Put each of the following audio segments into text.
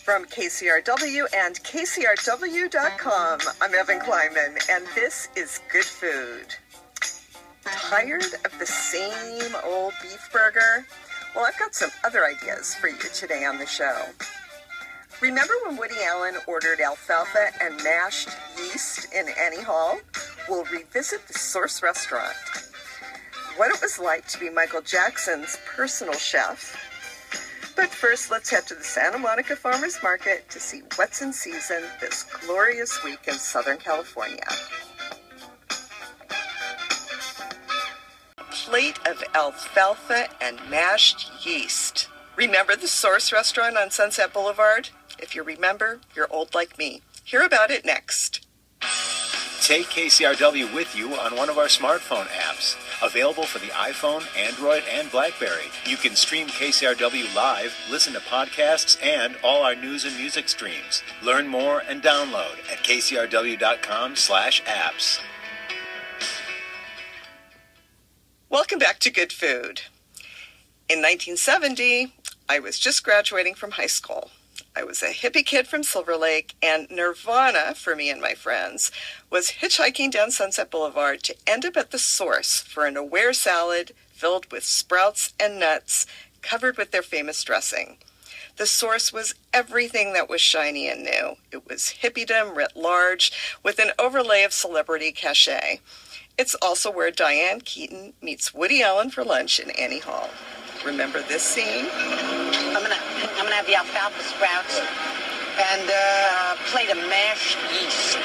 From KCRW and KCRW.com, I'm Evan Kleinman, and this is Good Food. Tired of the same old beef burger? Well, I've got some other ideas for you today on the show. Remember when Woody Allen ordered alfalfa and mashed yeast in Annie Hall? We'll revisit the Source restaurant. What it was like to be Michael Jackson's personal chef. But first, let's head to the Santa Monica Farmers Market to see what's in season this glorious week in Southern California. A plate of alfalfa and mashed yeast. Remember the Source restaurant on Sunset Boulevard? If you remember, you're old like me. Hear about it next. Take KCRW with you on one of our smartphone apps. Available for the iPhone, Android, and BlackBerry. You can stream KCRW live, listen to podcasts, and all our news and music streams. Learn more and download at kcrw.com/apps. Welcome back to Good Food. In 1970, I was just graduating from high school. I was a hippie kid from Silver Lake, and Nirvana, for me and my friends, was hitchhiking down Sunset Boulevard to end up at the Source for an aware salad filled with sprouts and nuts covered with their famous dressing. The Source was everything that was shiny and new. It was hippiedom writ large with an overlay of celebrity cachet. It's also where Diane Keaton meets Woody Allen for lunch in Annie Hall. Remember this scene? I'm gonna have the alfalfa sprouts and a plate of mashed yeast.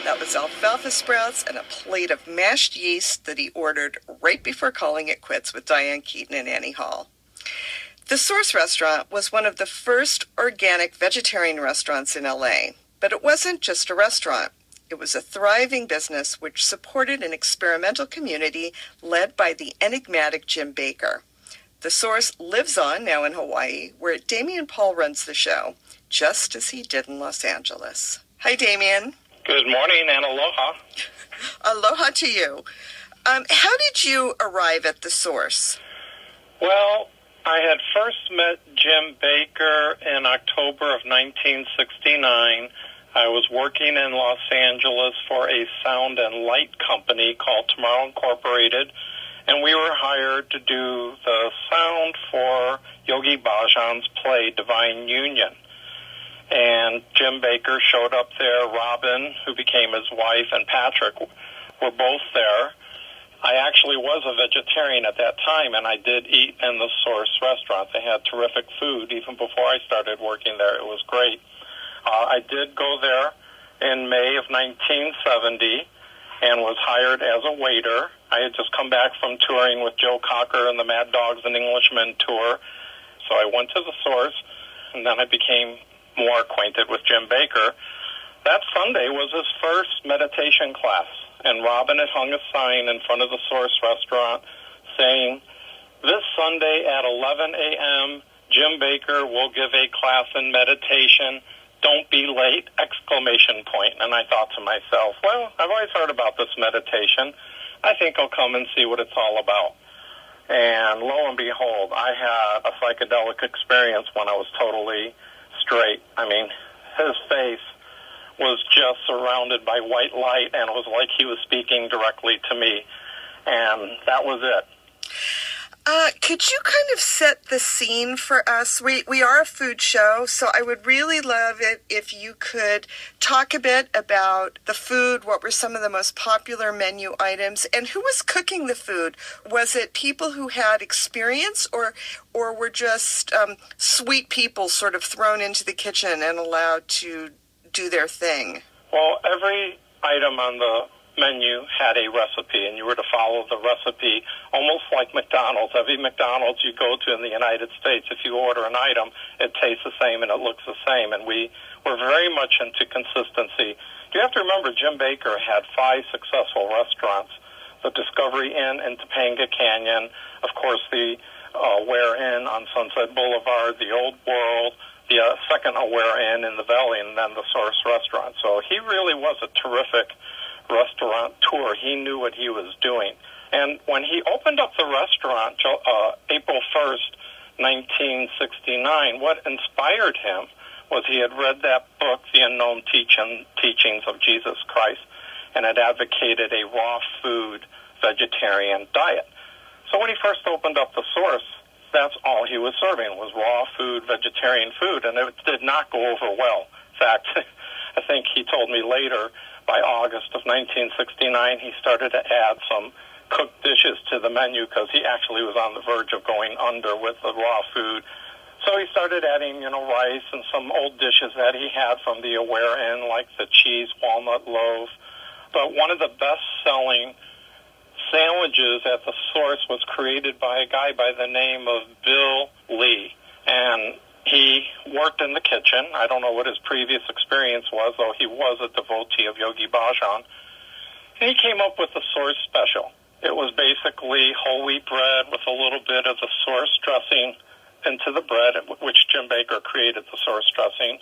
That was alfalfa sprouts and a plate of mashed yeast that he ordered right before calling it quits with Diane Keaton and Annie Hall. The Source restaurant was one of the first organic vegetarian restaurants in LA, but it wasn't just a restaurant. It was a thriving business which supported an experimental community led by the enigmatic Jim Baker. The Source lives on now in Hawaii, where Damian Paul runs the show, just as he did in Los Angeles. Hi, Damian. Good morning and aloha. Aloha to you. How did you arrive at the Source? Well, I had first met Jim Baker in October of 1969. I was working in Los Angeles for a sound and light company called Tomorrow Incorporated, and we were hired to do the sound for Yogi Bhajan's play Divine Union. And Jim Baker showed up there. Robin, who became his wife, and Patrick were both there. I actually was a vegetarian at that time, and I did eat in the Source restaurant. They had terrific food even before I started working there. It was great. I did go there in May of 1970 and was hired as a waiter. I had just come back from touring with Joe Cocker and the Mad Dogs and Englishmen tour. So I went to the Source, and then I became more acquainted with Jim Baker. That Sunday was his first meditation class, and Robin had hung a sign in front of the Source restaurant saying, "This Sunday at 11 a.m., Jim Baker will give a class in meditation. Don't be late!" exclamation point. And I thought to myself, well, I've always heard about this meditation. I think I'll come and see what it's all about. And lo and behold, I had a psychedelic experience when I was totally straight. I mean, his face was just surrounded by white light, and it was like he was speaking directly to me. And that was it. Could you kind of set the scene for us? We are a food show, so I would really love it if you could talk a bit about the food. What were some of the most popular menu items, and who was cooking the food? Was it people who had experience, or were just sweet people sort of thrown into the kitchen and allowed to do their thing? Well, every item on the menu had a recipe, and you were to follow the recipe almost like McDonald's. Every McDonald's you go to in the United States, if you order an item, it tastes the same and it looks the same, and we were very much into consistency. You have to remember, Jim Baker had 5 successful restaurants: the Discovery Inn in Topanga Canyon, of course the Aware Inn on Sunset Boulevard, the Old World, the second Aware Inn in the Valley, and then the Source restaurant. So he really was a terrific restaurateur. He knew what he was doing. And when he opened up the restaurant April 1st, 1969. What inspired him was he had read that book, The Unknown Teachings of Jesus Christ, and had advocated a raw food vegetarian diet. So when he first opened up the source, that's all he was serving was raw food, vegetarian food, and it did not go over well. In fact, I think he told me later, by August of 1969, he started to add some cooked dishes to the menu because he actually was on the verge of going under with the raw food. So he started adding, rice and some old dishes that he had from the Aware Inn, like the cheese walnut loaf. But one of the best-selling sandwiches at the source was created by a guy by the name of Bill Lee. And he worked in the kitchen. I don't know what his previous experience was, though he was a devotee of Yogi Bhajan. And he came up with the source special. It was basically whole wheat bread with a little bit of the source dressing into the bread, which Jim Baker created the source dressing,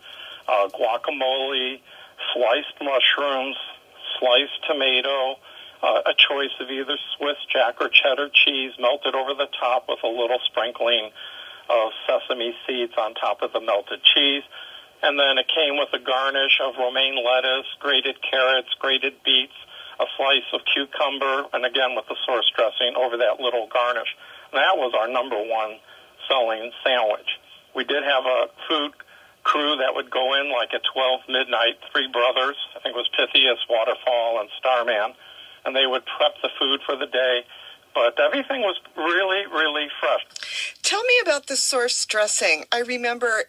guacamole, sliced mushrooms, sliced tomato, a choice of either Swiss Jack or cheddar cheese melted over the top with a little sprinkling of sesame seeds on top of the melted cheese. And then it came with a garnish of romaine lettuce, grated carrots, grated beets, a slice of cucumber, and again with the source dressing over that little garnish. And that was our number one selling sandwich. We did have a food crew that would go in like at 12 midnight, three brothers, I think it was Pythias, Waterfall, and Starman, and they would prep the food for the day. But everything was really, really fresh. Tell me about the source dressing. I remember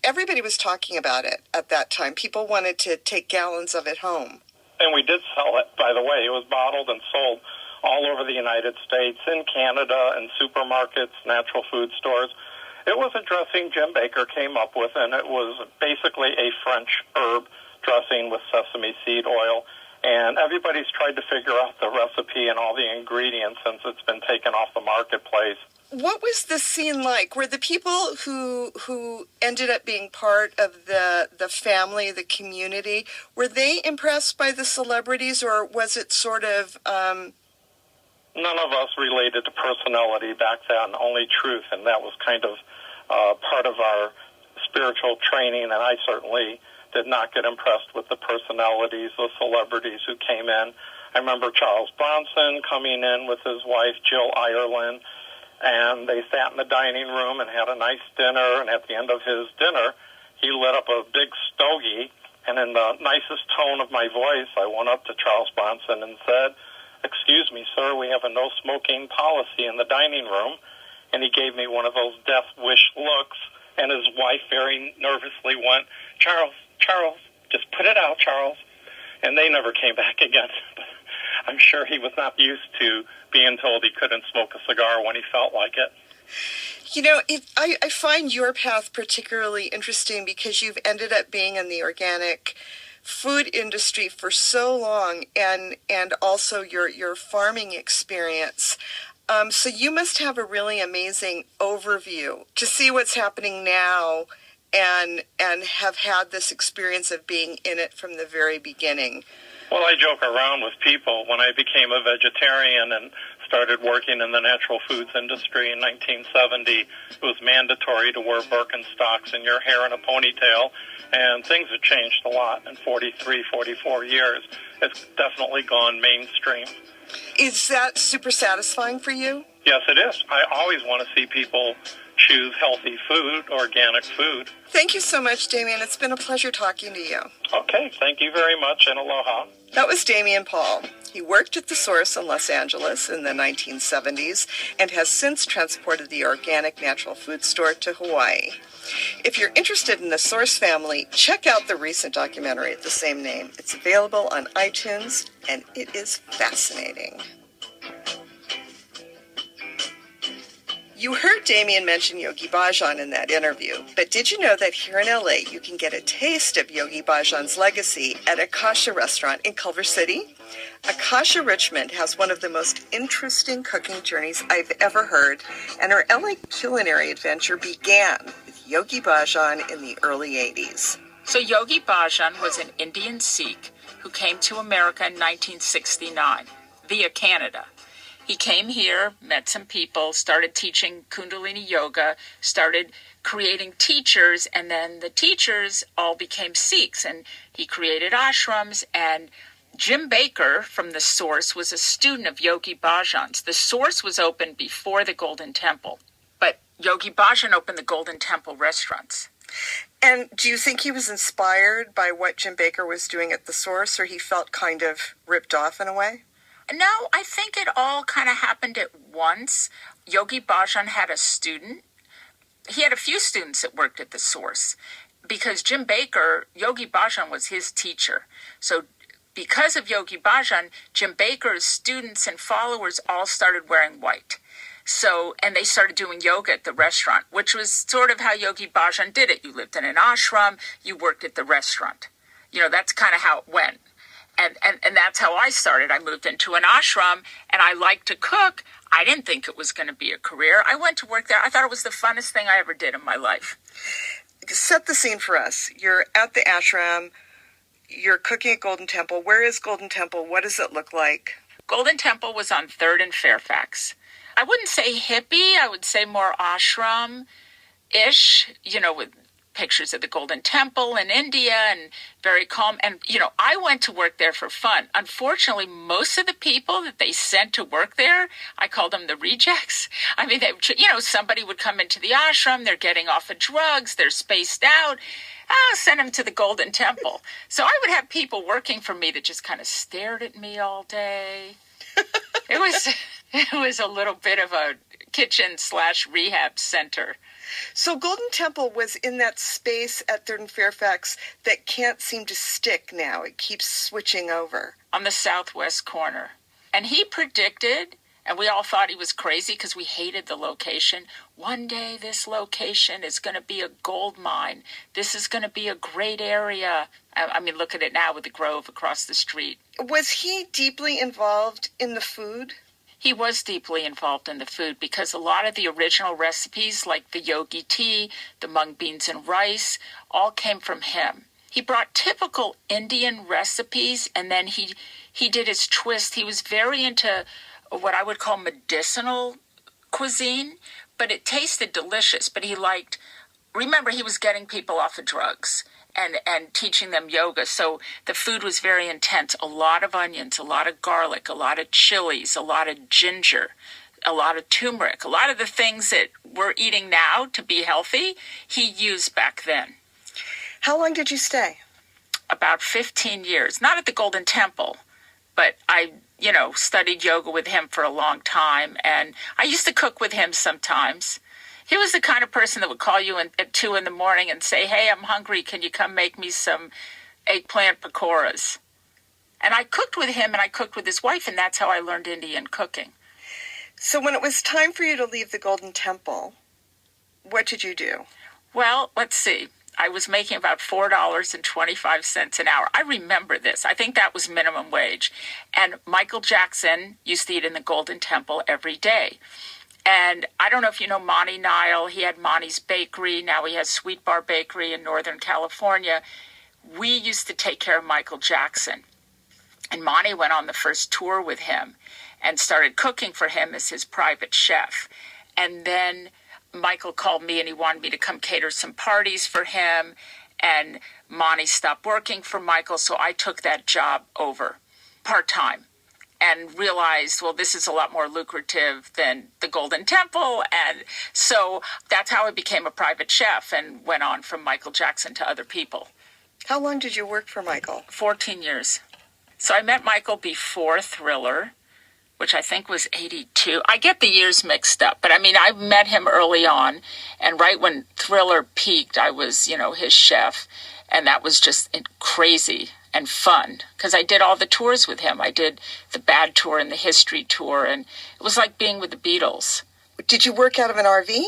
everybody was talking about it at that time. People wanted to take gallons of it home. And we did sell it, by the way. It was bottled and sold all over the United States, in Canada, in supermarkets, natural food stores. It was a dressing Jim Baker came up with, and it was basically a French herb dressing with sesame seed oil. And everybody's tried to figure out the recipe and all the ingredients since it's been taken off the marketplace. What was the scene like? Were the people who ended up being part of the family, the community, were they impressed by the celebrities, or was it sort of... None of us related to personality back then, only truth, and that was kind of part of our spiritual training, and I certainly did not get impressed with the personalities, the celebrities who came in. I remember Charles Bronson coming in with his wife, Jill Ireland, and they sat in the dining room and had a nice dinner, and at the end of his dinner, he lit up a big stogie, and in the nicest tone of my voice, I went up to Charles Bronson and said, "Excuse me, sir, we have a no-smoking policy in the dining room." And he gave me one of those death wish looks, and his wife very nervously went, Charles, just put it out, Charles." And they never came back again. I'm sure he was not used to being told he couldn't smoke a cigar when he felt like it. I find your path particularly interesting because you've ended up being in the organic food industry for so long, and also your farming experience. So you must have a really amazing overview to see what's happening now and have had this experience of being in it from the very beginning. Well, I joke around with people. When I became a vegetarian and started working in the natural foods industry in 1970, it was mandatory to wear Birkenstocks and your hair in a ponytail, and things have changed a lot in 43, 44 years. It's definitely gone mainstream. Is that super satisfying for you? Yes, it is. I always want to see people choose healthy food, organic food. Thank you so much, Damien. It's been a pleasure talking to you. Okay, thank you very much, and aloha. That was Damien Paul. He worked at the Source in Los Angeles in the 1970s and has since transported the organic natural food store to Hawaii. If you're interested in the Source family, check out the recent documentary of the same name. It's available on iTunes, and it is fascinating. You heard Damien mention Yogi Bhajan in that interview, but did you know that here in LA you can get a taste of Yogi Bhajan's legacy at Akasha restaurant in Culver City? Akasha Richmond has one of the most interesting cooking journeys I've ever heard, and her LA culinary adventure began with Yogi Bhajan in the early 80s. So Yogi Bhajan was an Indian Sikh who came to America in 1969 via Canada. He came here, met some people, started teaching Kundalini yoga, started creating teachers, and then the teachers all became Sikhs, and he created ashrams. And Jim Baker from the Source was a student of Yogi Bhajan's. The Source was open before the Golden Temple, but Yogi Bhajan opened the Golden Temple restaurants. And do you think he was inspired by what Jim Baker was doing at the Source, or he felt kind of ripped off in a way? No, I think it all kind of happened at once. Yogi Bhajan had a student. He had a few students that worked at the Source because Jim Baker, Yogi Bhajan was his teacher. So because of Yogi Bhajan, Jim Baker's students and followers all started wearing white. So, and they started doing yoga at the restaurant, which was sort of how Yogi Bhajan did it. You lived in an ashram, you worked at the restaurant. You know, that's kind of how it went. And that's how I started. I moved into an ashram, and I liked to cook. I didn't think it was going to be a career. I went to work there. I thought it was the funnest thing I ever did in my life. Set the scene for us. You're at the ashram. You're cooking at Golden Temple. Where is Golden Temple? What does it look like? Golden Temple was on 3rd and Fairfax. I wouldn't say hippie. I would say more ashram-ish, you know, with pictures of the Golden Temple in India and very calm. And, you know, I went to work there for fun. Unfortunately, most of the people that they sent to work there, I called them the rejects. I mean, they, you know, somebody would come into the ashram, they're getting off of drugs, they're spaced out. Oh, send them to the Golden Temple. So I would have people working for me that just kind of stared at me all day. It was a little bit of a kitchen/rehab center. So Golden Temple was in that space at 3rd and Fairfax that can't seem to stick now. It keeps switching over. On the southwest corner. And he predicted, and we all thought he was crazy because we hated the location, one day this location is going to be a gold mine. This is going to be a great area. I mean, look at it now with the Grove across the street. Was he deeply involved in the food? He was deeply involved in the food because a lot of the original recipes, like the yogi tea, the mung beans and rice, all came from him. He brought typical Indian recipes, and then he did his twist. He was very into what I would call medicinal cuisine, but it tasted delicious. But he liked, remember, he was getting people off of drugs and teaching them yoga. So the food was very intense. A lot of onions, a lot of garlic, a lot of chilies, a lot of ginger, a lot of turmeric. A lot of the things that we're eating now to be healthy, he used back then. How long did you stay? About 15 years. Not at the Golden Temple, but I, you know, studied yoga with him for a long time. And I used to cook with him sometimes. He was the kind of person that would call you at 2 in the morning and say, hey, I'm hungry. Can you come make me some eggplant pakoras? And I cooked with him and I cooked with his wife, and that's how I learned Indian cooking. So when it was time for you to leave the Golden Temple, what did you do? Well, let's see. I was making about $4.25 an hour. I remember this. I think that was minimum wage. And Michael Jackson used to eat in the Golden Temple every day. And I don't know if you know Monty Nile. He had Monty's Bakery. Now he has Sweet Bar Bakery in Northern California. We used to take care of Michael Jackson. And Monty went on the first tour with him and started cooking for him as his private chef. And then Michael called me and he wanted me to come cater some parties for him. And Monty stopped working for Michael, so I took that job over part-time. And realized, well, this is a lot more lucrative than the Golden Temple. And so that's how I became a private chef and went on from Michael Jackson to other people. How long did you work for Michael? 14 years. So I met Michael before Thriller, which I think was 82. I get the years mixed up, but I mean, I met him early on. And right when Thriller peaked, I was, you know, his chef. And that was just crazy and fun because I did all the tours with him. I did the Bad Tour and the History Tour, and it was like being with the Beatles. Did you work out of an RV?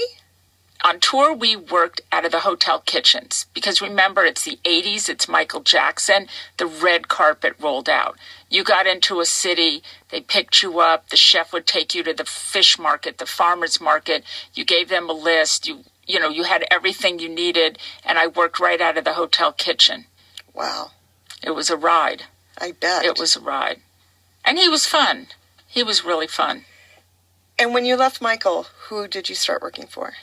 On tour, we worked out of the hotel kitchens because remember, it's the 80s, it's Michael Jackson. The red carpet rolled out. You got into a city, they picked you up, the chef would take you to the fish market, the farmer's market. You gave them a list, you know, you had everything you needed, and I worked right out of the hotel kitchen. Wow. It was a ride. I bet. It was a ride. And he was fun. He was really fun. And when you left Michael, who did you start working for?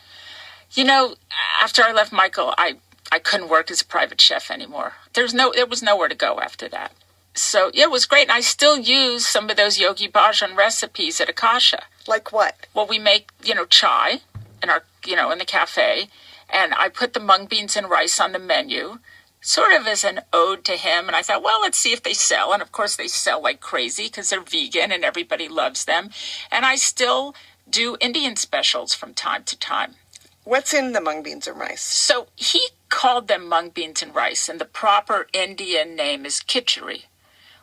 You know, after I left Michael, I couldn't work as a private chef anymore. There was nowhere to go after that. So, yeah, it was great. And I still use some of those yogi bhajan recipes at Akasha. Like what? Well, we make, chai in our, in the cafe. And I put the mung beans and rice on the menu, sort of as an ode to him. And I thought, well, let's see if they sell. And of course they sell like crazy because they're vegan and everybody loves them. And I still do Indian specials from time to time. What's in the mung beans and rice? So he called them mung beans and rice, and the proper Indian name is khichdi,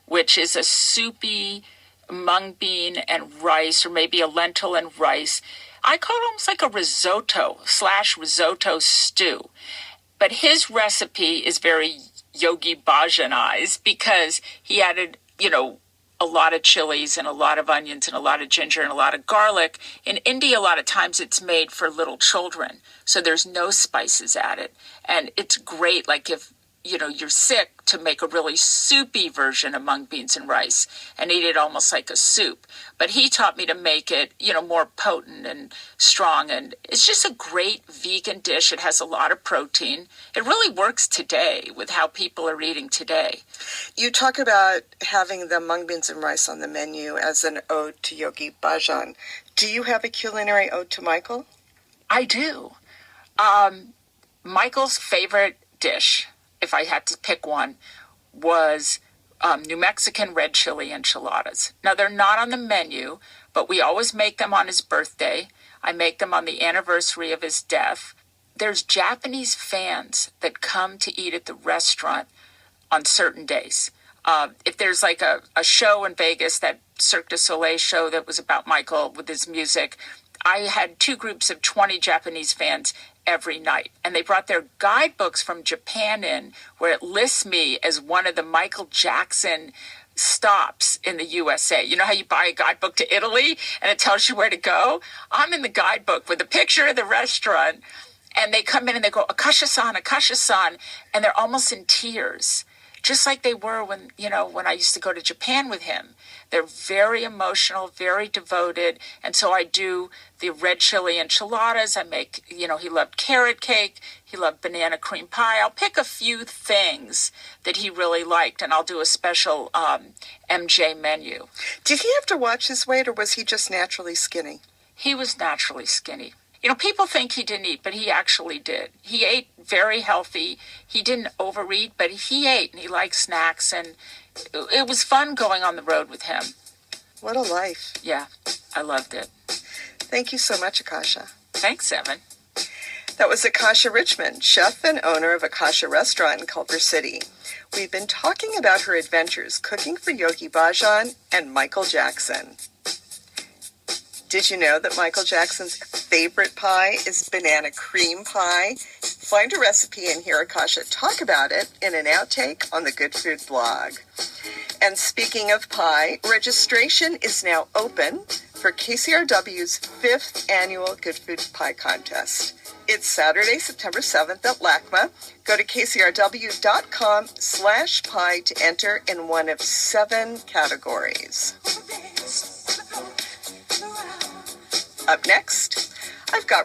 which is a soupy mung bean and rice, or maybe a lentil and rice. I call it almost like a risotto/risotto stew. But his recipe is very yogi bhajanized because he added, a lot of chilies and a lot of onions and a lot of ginger and a lot of garlic. In India, a lot of times it's made for little children. So there's no spices added. And it's great, like if, you're sick, to make a really soupy version of mung beans and rice and eat it almost like a soup. But he taught me to make it, more potent and strong. And it's just a great vegan dish. It has a lot of protein. It really works today with how people are eating today. You talk about having the mung beans and rice on the menu as an ode to Yogi Bhajan. Do you have a culinary ode to Michael? I do. Michael's favorite dish, if I had to pick one, was New Mexican red chili enchiladas. Now, they're not on the menu, but we always make them on his birthday. I make them on the anniversary of his death. There's Japanese fans that come to eat at the restaurant on certain days. If there's like a show in Vegas, that Cirque du Soleil show that was about Michael with his music, I had 2 groups of 20 Japanese fans every night. And they brought their guidebooks from Japan in, where it lists me as one of the Michael Jackson stops in the USA. You know how you buy a guidebook to Italy and it tells you where to go? I'm in the guidebook with a picture of the restaurant. And they come in and they go, Akasha-san, Akasha-san. And they're almost in tears, just like they were when I used to go to Japan with him. They're very emotional, very devoted. And so I do the red chili enchiladas. I make, he loved carrot cake. He loved banana cream pie. I'll pick a few things that he really liked, and I'll do a special MJ menu. Did he have to watch his weight, or was he just naturally skinny? He was naturally skinny. People think he didn't eat, but he actually did. He ate very healthy. He didn't overeat, but he ate, and he liked snacks, and it was fun going on the road with him. What a life. Yeah, I loved it. Thank you so much, Akasha. Thanks, Evan. That was Akasha Richmond, chef and owner of Akasha Restaurant in Culver City. We've been talking about her adventures cooking for Yogi Bhajan and Michael Jackson. Did you know that Michael Jackson's favorite pie is banana cream pie? Find a recipe and hear Akasha talk about it in an outtake on the Good Food blog. And speaking of pie, registration is now open for KCRW's 5th annual Good Food Pie Contest. It's Saturday, September 7th at LACMA. Go to kcrw.com/pie to enter in one of 7 categories. Up next, I've got